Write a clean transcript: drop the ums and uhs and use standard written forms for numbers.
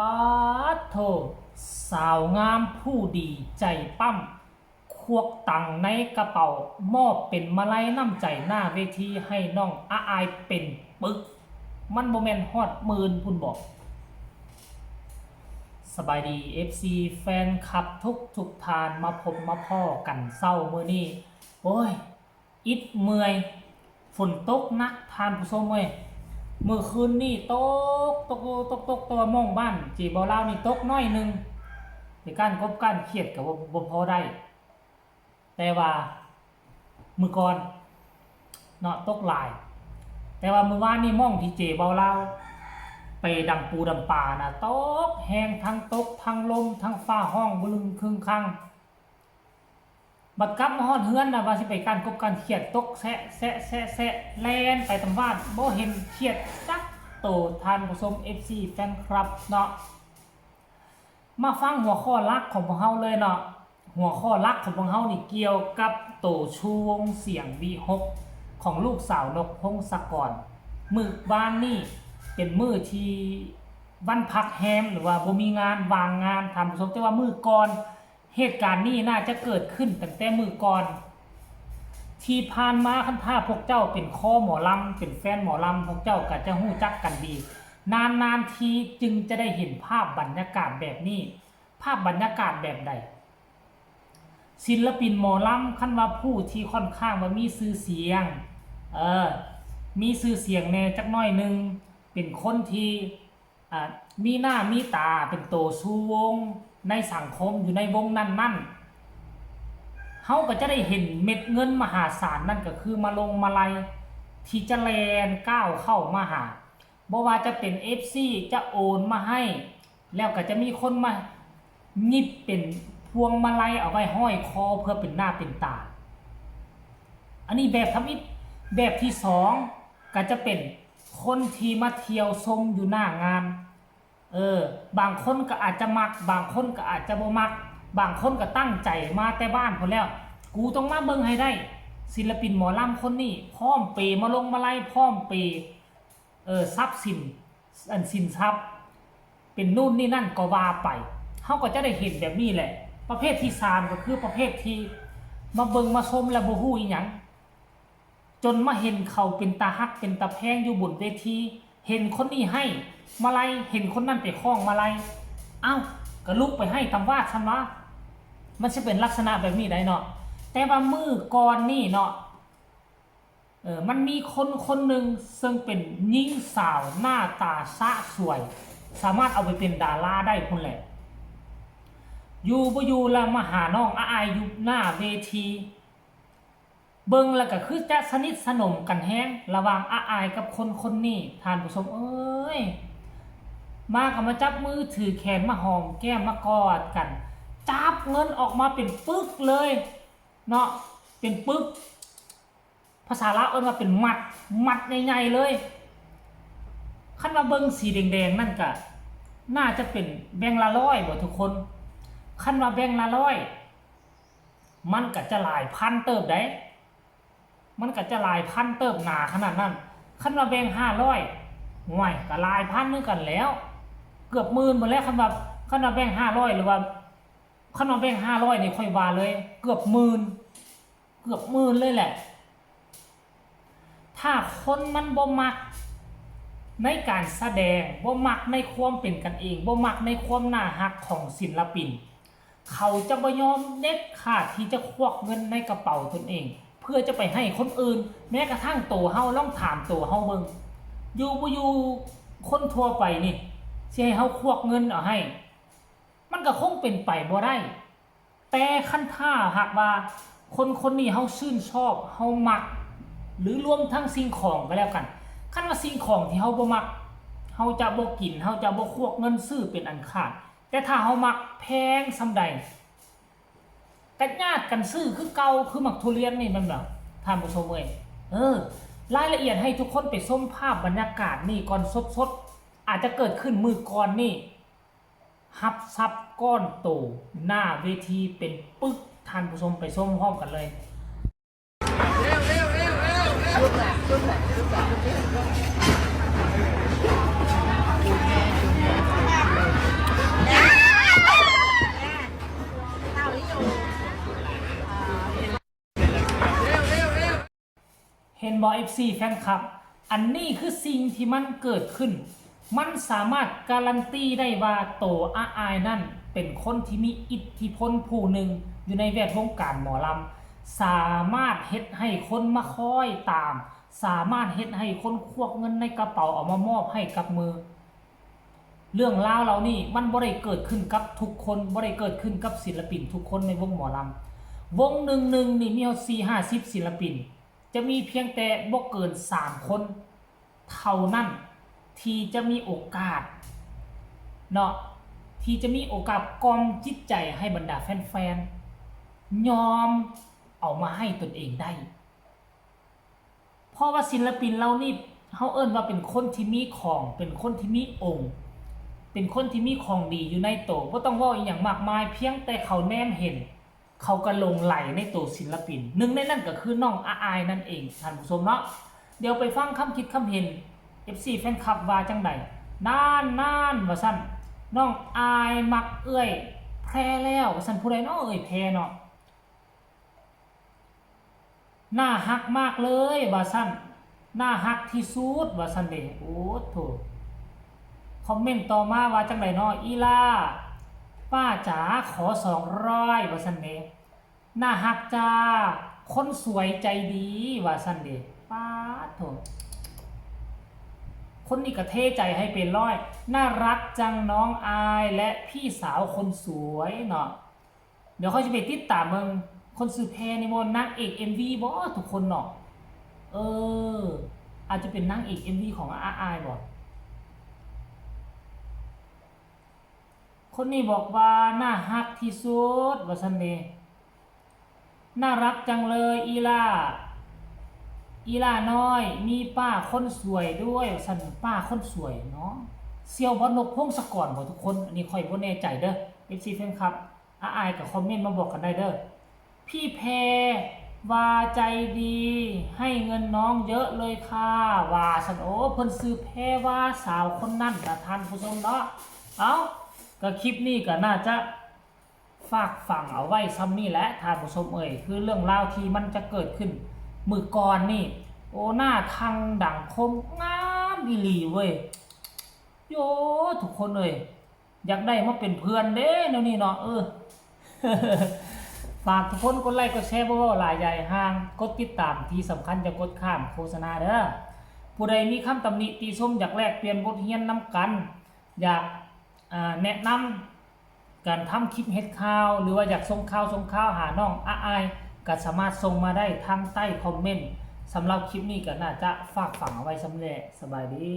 ป๊าดโถสาวงามผู้ดีใจปั้มควักตังในกระเป๋ามอบเป็นมาลัยน้ำใจหน้าเวทีให้น้องอาอายเป็นปึกมันโมเมนฮอดหมื่นพุ่นบอกสบายดี FC แฟนคลับทุกทานมาพบมาพ่อกันเศร้าเมื่อนี้โอ้ยอิดเมื่อยฝนตกนักทานผู้ชมเว้ยเมื่อคืนนี่ตกตัวมองบ้านจีบอลาวนี่ตกน้อยนึงในการกบการเครียดกับบ่พอได้แต่ว่ามือก่อนเนาะตกหลายแต่ว่ามือวานนี่มองที่เจบอลาวไปดำปูดำป่านะตกแห้งทั้งตกทั้งลมทั้งฟ้าห้องบลึงครึ่งคังบัดกลับมาฮอดเฮือนนะว่าสิไปการกบการเครียดตกแซะแล่นไปตามบ้านบ่เห็นเครียดจักโตทานผู้ชม FC แฟนคลับเนาะมาฟังหัวข้อหลักของพวกเฮาเลยเนาะหัวข้อหลักของพวกเฮานี่เกี่ยวกับโตชูวงเสียง V6 ของลูกสาวนกพงศกรมื้อวานนี่เป็นมื้อที่วันพักแฮมหรือว่าบ่มีงานวางงานทำผู้ชมแต่ว่ามื้อก่อนเหตุการณ์นี้น่าจะเกิดขึ้นตั้งแต่มื้อก่อนที่ผ่านมาคันถ้าพวกเจ้าเป็นคอหมอลำเป็นแฟนหมอลำพวกเจ้าก็จะฮู้จักกันดีนานทีจึงจะได้เห็นภาพบรรยากาศแบบนี้ภาพบรรยากาศแบบใดศิลปินหมอลำคันว่าผู้ที่ค่อนข้างว่ามีชื่อเสียงมีชื่อเสียงแน่จักหน่อยนึงเป็นคนที่มีหน้ามีตาเป็นโตชูวงในสังคมอยู่ในวงนั้นเฮาก็จะได้เห็นเม็ดเงินมหาศาลนั่นก็คือมาลงมาลัยที่จะแลนก้าวเข้ามาหาบ่ว่าจะเป็น FC จะโอนมาให้แล้วก็จะมีคนมาหยิบเป็นพวงมาลัยเอาไว้ห้อยคอเพื่อเป็นหน้าเป็นตาอันนี้แบบทำอิฐแบบที่สองก็จะเป็นคนที่มาเที่ยวชมอยู่หน้างานบางคนก็อาจจะมักบางคนก็อาจจะบ่มักบางคนก็ตั้งใจมาแต่บ้านพอแล้วกูต้องมาเบิ่งให้ได้ศิลปินหมอลำคนนี้พร้อมเปมาลงมาลัยพร้อมเปทรัพย์สินทรัพย์เป็นนู่นนี่นั่นก็ว่าไปเขาก็จะได้เห็นแบบนี้แหละประเภทที่สามก็คือประเภทที่มาเบิ่งมาชมแล้วบ่ฮู้อีหยังจนมาเห็นเขาเป็นตาฮักเป็นตาแพงอยู่บนเวทีเห็นคนนี้ให้มาลัยเห็นคนนั้นไปคล้องมาลัยเอ้าก็ลุกไปให้ตามวาดทำวะมันจะเป็นลักษณะแบบนี้ได้เนาะแต่ว่ามือก่อนนี่เนาะมันมีคนหนึ่งซึ่งเป็นหญิงสาวหน้าตาสะสวยสามารถเอาไปเป็นดาราได้คนแหละอยู่บ่อยู่แล้วมาหาน้องอาอายอยู่หน้าเวทีเบิ่งแล้วก็คือจะสนิทสนมกันแฮงระหว่างอาอายกับคนนี้ท่านผู้ชมมาก็มาจับมือถือแขนมาหอมแก้มมากอดกันจับเงินออกมาเป็นปึกเลยเนาะเป็นปึกภาษาลาวเอิ้นว่าเป็นมัดใหญ่ๆเลยคันว่าเบิ่งสีแดงๆนั่นก็น่าจะเป็นแบงค์ละร้อยบ่ทุกคนคันว่าแบงค์ละร้อยมันก็จะหลายพันเติบได้มันก็จะหลายพันเติบหนาขนาดนั้นคันว่าแบงค์500ห่วยก็หลายพันนึงกันแล้วเกือบหมื่นหมดแล้วคันว่าแบงค์500หรือว่าคันว่าแบงค์500นี่ค่อยว่าเลยเกือบหมื่นเลยแหละถ้าคนมันบ่มักในการแสดงบ่มักในความเป็นกันเองบ่มักในความน่ารักของศิลปินเขาจะบ่ยอมเด็ดขาดที่จะควักเงินในกระเป๋าตนเองเพื่อจะไปให้คนอื่นแม้กระทั่งตัวเฮาลองถามตัวเฮาเบิ่งอยู่บ่อยู่คนทั่วไปนี่สิให้เฮาควักเงินเอาให้มันก็คงเป็นไปบ่ได้แต่คันถ้าหากว่าคนนี้เฮาชื่นชอบเฮามักหรือรวมทั้งสิ่งของก็แล้วกันคันว่าสิ่งของที่เฮาบ่มักเฮาจะบ่กินเฮาจะบ่ควักเงินซื้อเป็นอันขาดแต่ถ้าเฮามักแพงส่ำใดก็ญาติกันซื้อคือเก่าคือหมักทุเรียนนี่มันแบบท่านผู้ชมเอ้ยรายละเอียดให้ทุกคนไปชมภาพบรรยากาศนี่ก่อนสดๆอาจจะเกิดขึ้นมือก่อนนี่ฮับซับก้อนโตหน้าเวทีเป็นปึกท่านผู้ชมไปชมพร้อมกันเลย บ่ FC แฟนคลับอันนี้คือสิ่งที่มันเกิดขึ้นมันสามารถการันตีได้ว่าโตอาอายนั่นเป็นคนที่มีอิทธิพลผู้หนึ่งอยู่ในแวดวงการหมอลำสามารถเฮ็ดให้คนมาคอยตามสามารถเฮ็ดให้คนควักเงินในกระเป๋าเอามามอบให้กับมือเรื่องราวเหล่านี้มันบ่ได้เกิดขึ้นกับทุกคนบ่ได้เกิดขึ้นกับศิลปินทุกคนในวงหมอลำวงหนึ่งนี่มี4-50ศิลปินจะมีเพียงแต่บ่เกิน3คนเท่านั้นที่จะมีโอกาสเนาะที่จะมีโอกาสกล่อมจิตใจให้บรรดาแฟนๆยอมเอามาให้ตนเองได้เพราะว่าศิลปินเรานี่เฮาเอิ้นว่าเป็นคนที่มีของเป็นคนที่มีองค์เป็นคนที่มีของดีอยู่ในโตบ่ต้องเว้าอีหยังมากมายเพียงแต่เขาแนมเห็นเขาก็หลงไหลในตัวศิลปินหนึ่งในนั้นก็คือน้องอาอายนั่นเองท่านผู้ชมเนาะเดี๋ยวไปฟังคำคิดคำเห็น FC แฟนคลับว่าจังได๋นานว่าซั่นน้องอายมักเอื้อยแพร่แล้วว่าซั่นผู้ใดเนาะเอ้ยแพร่เนาะน่าฮักมากเลยว่าซั่นน่าฮักที่สุดว่าซั่นเด้โอ้โธ่คอมเมนต์ต่อมาว่าจังไดเนาะอีลาป้าจ๋าขอ200ว่าซั่นเด้น่าฮักจ้าคนสวยใจดีว่าซั่นเด้ป๊าดโธ่คนนี้ก็เทใจให้เป็นร้อยน่ารักจังน้องอายและพี่สาวคนสวยเนาะเดี๋ยวเขาจะไปติดตามเมืองคนซื้อแพรในมนนางเอก MV บ่ทุกคนเนาะอาจจะเป็นนางเอก MV ของอาอายบ่คนนี้บอกว่าน่าฮักที่สุดว่าซั่นเด้น่ารักจังเลยอีล่าน้อยมีป้าคนสวยด้วยสันป้าคนสวยเนาะเซียวบ่นกพงศกรบ่ทุกคนอันนี้ค่อยบ่แน่ใจเด้อ FC แฟนคลับอายกับคอมเมนต์มาบอกกันได้เด้อพี่แพรว่าใจดีให้เงินน้องเยอะเลยค่ะว่าสันโอ้เพิ่นซื้อแพรว่าสาวคนนั้นนะท่านผู้ชมเนาะเอาก็คลิปนี้ก็น่าจะฝากฝังเอาไว้ซ้ำนี่แหละท่านผู้ชมเอ่ยคือเรื่องราวที่มันจะเกิดขึ้นมือก่อนนี่โอ้หน้าทางดังคมงามอีหลีเว้ยโยทุกคนเอ้ยอยากได้มาเป็นเพื่อนเด้แนวนี้เนาะฝากทุกคนกดไลค์กดแชร์บ่ว่าหลายใหญ่ห่างกดติดตามที่สำคัญจะกดข้ามโฆษณาเด้อผู้ใดมีคำตำหนิติชมอยากแลกเปลี่ยนบทเรียนนำกันอยากแนะนำการทำคลิปเฮ็ดข่าวหรือว่าอยากส่งข่าวหาน้องอายก็สามารถส่งมาได้ทางใต้คอมเมนต์สำหรับคลิปนี้ก็น่าจะฝากฝังเอาไว้สำเร็จสบายดี